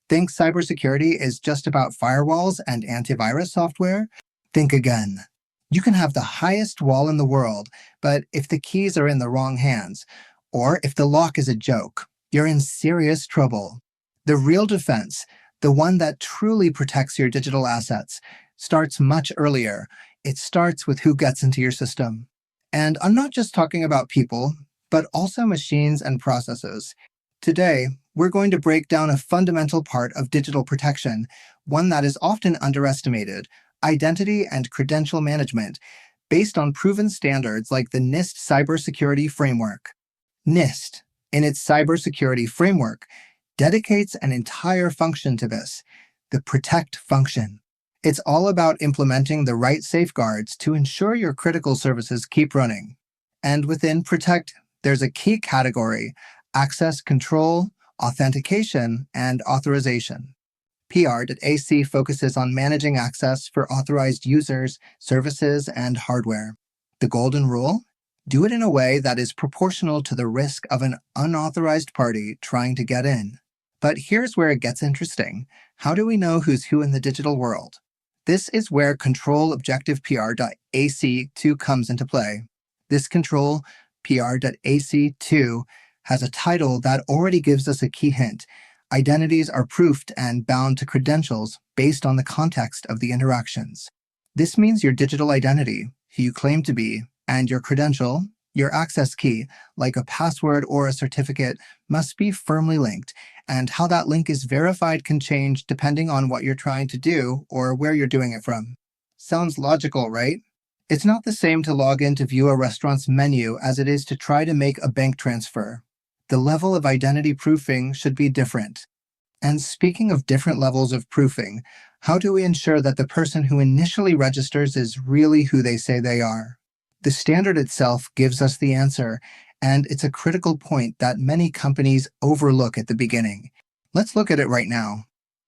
Think cybersecurity is just about firewalls and antivirus software? Think again. You can have the highest wall in the world, but if the keys are in the wrong hands, or if the lock is a joke, you're in serious trouble. The real defense, the one that truly protects your digital assets, starts much earlier. It starts with who gets into your system. And I'm not just talking about people, but also machines and processes. Today, we're going to break down a fundamental part of digital protection, one that is often underestimated: identity and credential management, based on proven standards like the NIST Cybersecurity Framework. NIST, in its cybersecurity framework, dedicates an entire function to this, the protect function. It's all about implementing the right safeguards to ensure your critical services keep running. And within protect, there's a key category: access control, authentication, and authorization. PR.AC focuses on managing access for authorized users, services, and hardware. The golden rule? Do it in a way that is proportional to the risk of an unauthorized party trying to get in. But here's where it gets interesting. How do we know who's who in the digital world? This is where control objective PR.AC2 comes into play. This control, PR.AC2, has a title that already gives us a key hint. Identities are proofed and bound to credentials based on the context of the interactions. This means your digital identity, who you claim to be, and your credential, your access key, like a password or a certificate, must be firmly linked, and how that link is verified can change depending on what you're trying to do or where you're doing it from. Sounds logical, right? It's not the same to log in to view a restaurant's menu as it is to try to make a bank transfer. The level of identity proofing should be different. And speaking of different levels of proofing, how do we ensure that the person who initially registers is really who they say they are? The standard itself gives us the answer, and it's a critical point that many companies overlook at the beginning. Let's look at it right now.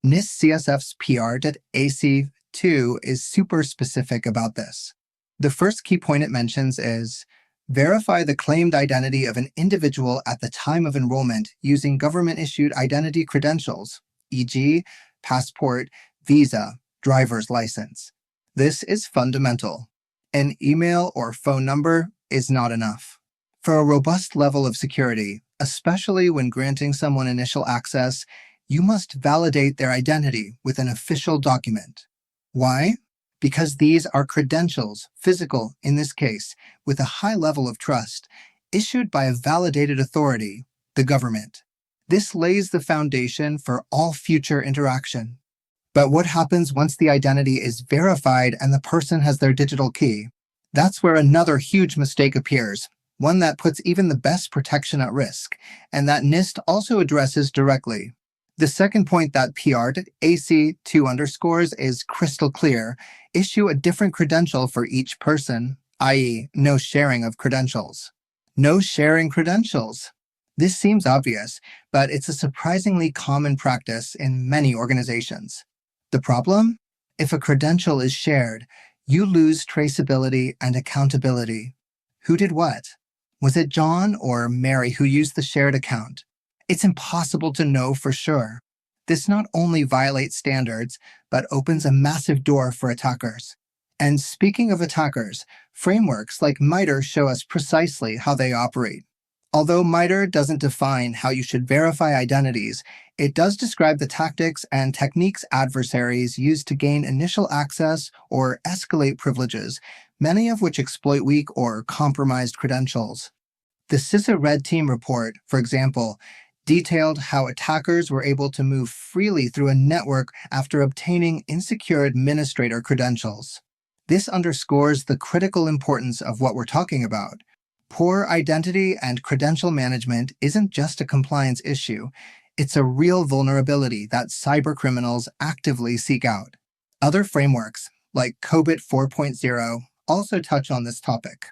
NIST CSF's PR.AC2 is super specific about this. The first key point it mentions is: verify the claimed identity of an individual at the time of enrollment using government-issued identity credentials, e.g., passport, visa, driver's license. This is fundamental. An email or phone number is not enough. For a robust level of security, especially when granting someone initial access, you must validate their identity with an official document. Why? Because these are credentials, physical in this case, with a high level of trust, issued by a validated authority, the government. This lays the foundation for all future interaction. But what happens once the identity is verified and the person has their digital key? That's where another huge mistake appears, one that puts even the best protection at risk, and that NIST also addresses directly. The second point that PR.AC2 underscores is crystal clear: issue a different credential for each person, i.e., no sharing of credentials. No sharing credentials. This seems obvious, but it's a surprisingly common practice in many organizations. The problem? If a credential is shared, you lose traceability and accountability. Who did what? Was it John or Mary who used the shared account? It's impossible to know for sure. This not only violates standards, but opens a massive door for attackers. And speaking of attackers, frameworks like MITRE show us precisely how they operate. Although MITRE doesn't define how you should verify identities, it does describe the tactics and techniques adversaries use to gain initial access or escalate privileges, many of which exploit weak or compromised credentials. The CISA Red Team report, for example, detailed how attackers were able to move freely through a network after obtaining insecure administrator credentials. This underscores the critical importance of what we're talking about. Poor identity and credential management isn't just a compliance issue, it's a real vulnerability that cybercriminals actively seek out. Other frameworks, like COBIT 4.0, also touch on this topic.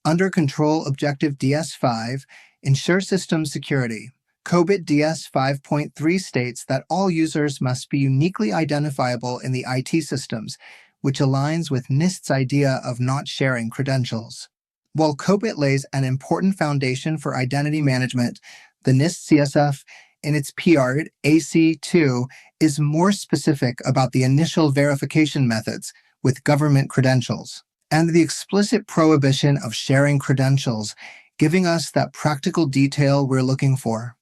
Under Control Objective DS5, Ensure System Security, COBIT DS 5.3 states that all users must be uniquely identifiable in the IT systems, which aligns with NIST's idea of not sharing credentials. While COBIT lays an important foundation for identity management, the NIST CSF in its PR AC2, is more specific about the initial verification methods with government credentials and the explicit prohibition of sharing credentials, giving us that practical detail we're looking for.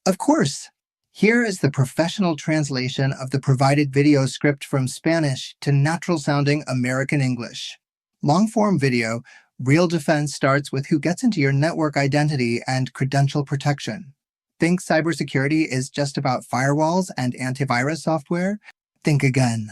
Of course, here is the professional translation of the provided video script from Spanish to natural-sounding American English. Long-form video, real defense starts with who gets into your network identity and credential protection. Think cybersecurity is just about firewalls and antivirus software? Think again.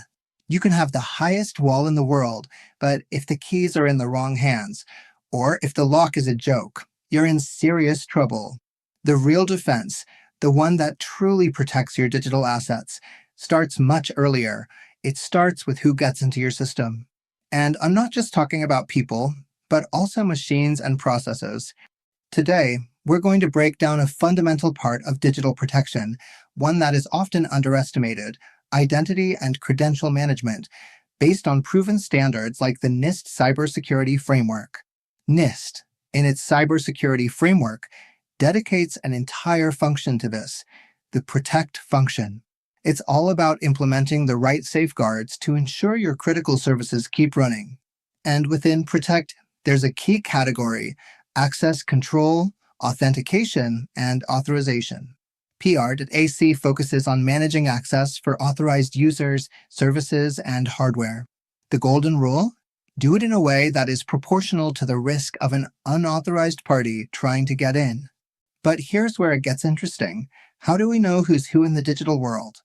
You can have the highest wall in the world, but if the keys are in the wrong hands, or if the lock is a joke, you're in serious trouble. The real defense, the one that truly protects your digital assets, starts much earlier. It starts with who gets into your system. And I'm not just talking about people, but also machines and processes. Today, we're going to break down a fundamental part of digital protection, one that is often underestimated: identity and credential management, based on proven standards like the NIST Cybersecurity Framework. NIST, in its cybersecurity framework, dedicates an entire function to this, the protect function. It's all about implementing the right safeguards to ensure your critical services keep running. And within protect, there's a key category: access control, authentication, and authorization. PR.AC focuses on managing access for authorized users, services, and hardware. The golden rule? Do it in a way that is proportional to the risk of an unauthorized party trying to get in. But here's where it gets interesting. How do we know who's who in the digital world?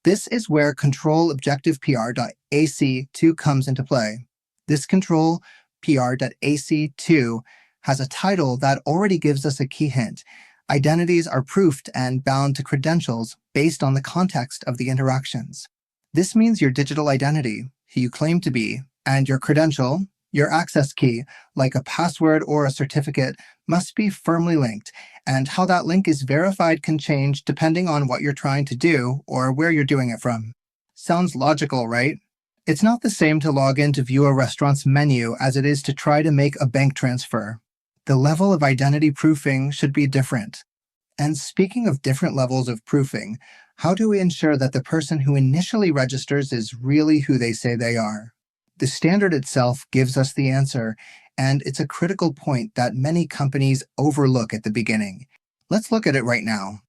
This is where control objective PR.AC2 comes into play. This control PR.AC2 has a title that already gives us a key hint. Identities are proofed and bound to credentials based on the context of the interactions. This means your digital identity, who you claim to be, and your credential, your access key, like a password or a certificate, must be firmly linked, and how that link is verified can change depending on what you're trying to do or where you're doing it from. Sounds logical, right? It's not the same to log in to view a restaurant's menu as it is to try to make a bank transfer. The level of identity proofing should be different. And speaking of different levels of proofing, how do we ensure that the person who initially registers is really who they say they are? The standard itself gives us the answer, and it's a critical point that many companies overlook at the beginning. Let's look at it right now.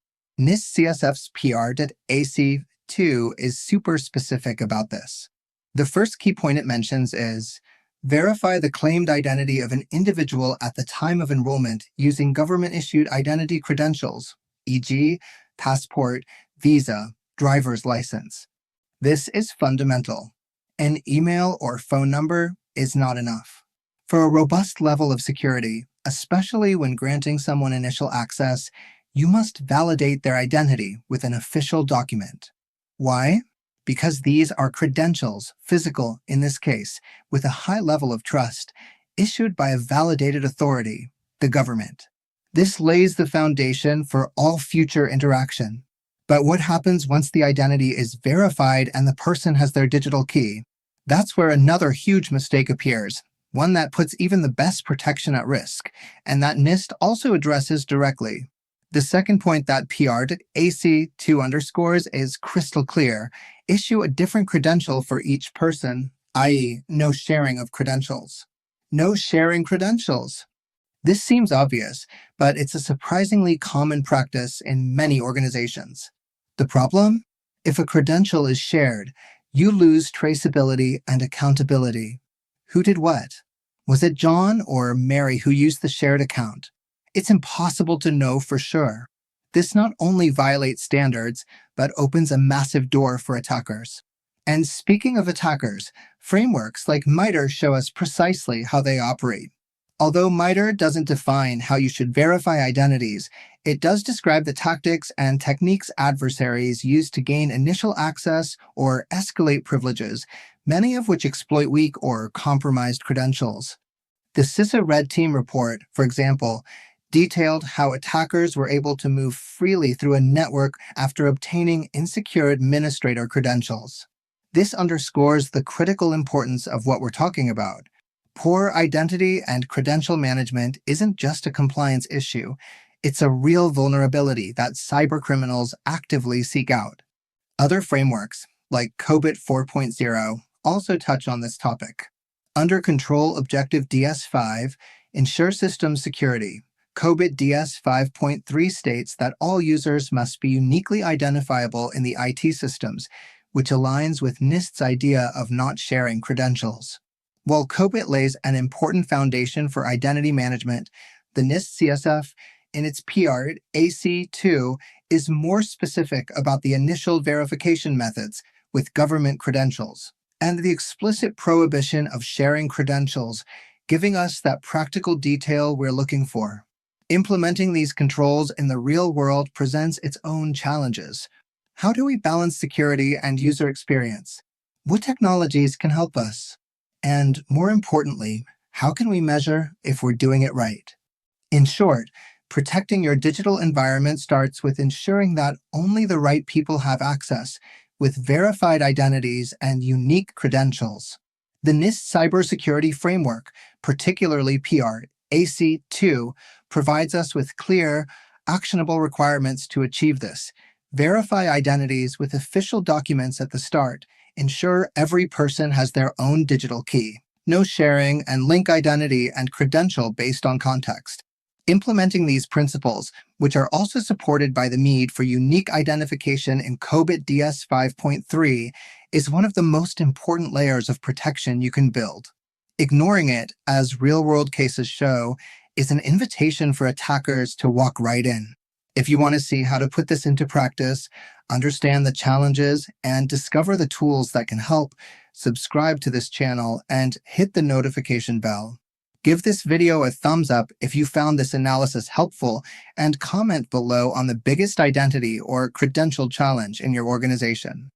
NIST CSF's PR.AC2 is super specific about this. The first key point it mentions is verify the claimed identity of an individual at the time of enrollment using government-issued identity credentials, e.g., passport, visa, driver's license. This is fundamental. An email or phone number is not enough. For a robust level of security, especially when granting someone initial access, you must validate their identity with an official document. Why? Because these are credentials, physical in this case, with a high level of trust, issued by a validated authority, the government. This lays the foundation for all future interaction. But what happens once the identity is verified and the person has their digital key? That's where another huge mistake appears, one that puts even the best protection at risk, and that NIST also addresses directly. The second point that PR.AC2 underscores is crystal clear. Issue a different credential for each person, i.e., no sharing of credentials. No sharing credentials. This seems obvious, but it's a surprisingly common practice in many organizations. The problem? If a credential is shared, you lose traceability and accountability. Who did what? Was it John or Mary who used the shared account? It's impossible to know for sure. This not only violates standards, but opens a massive door for attackers. And speaking of attackers, frameworks like MITRE show us precisely how they operate. Although MITRE doesn't define how you should verify identities, it does describe the tactics and techniques adversaries use to gain initial access or escalate privileges, many of which exploit weak or compromised credentials. The CISA Red Team report, for example, detailed how attackers were able to move freely through a network after obtaining insecure administrator credentials. This underscores the critical importance of what we're talking about. Poor identity and credential management isn't just a compliance issue, It's a real vulnerability that cybercriminals actively seek out. Other frameworks, like COBIT 4.0, also touch on this topic. Under Control Objective DS5, ensure system security. COBIT DS 5.3 states that all users must be uniquely identifiable in the IT systems, which aligns with NIST's idea of not sharing credentials. While COBIT lays an important foundation for identity management, the NIST CSF, in its PR AC2, is more specific about the initial verification methods with government credentials and the explicit prohibition of sharing credentials, giving us that practical detail we're looking for. Implementing these controls in the real world presents its own challenges. How do we balance security and user experience? What technologies can help us? And more importantly, how can we measure if we're doing it right? In short, protecting your digital environment starts with ensuring that only the right people have access, with verified identities and unique credentials. The NIST Cybersecurity Framework, particularly PR AC2, provides us with clear, actionable requirements to achieve this. Verify identities with official documents at the start. Ensure every person has their own digital key. No sharing, and link identity and credential based on context. Implementing these principles, which are also supported by the need for unique identification in COBIT DS 5.3, is one of the most important layers of protection you can build. Ignoring it, as real-world cases show, is an invitation for attackers to walk right in. If you want to see how to put this into practice, understand the challenges, and discover the tools that can help, subscribe to this channel and hit the notification bell. Give this video a thumbs up if you found this analysis helpful, and comment below on the biggest identity or credential challenge in your organization.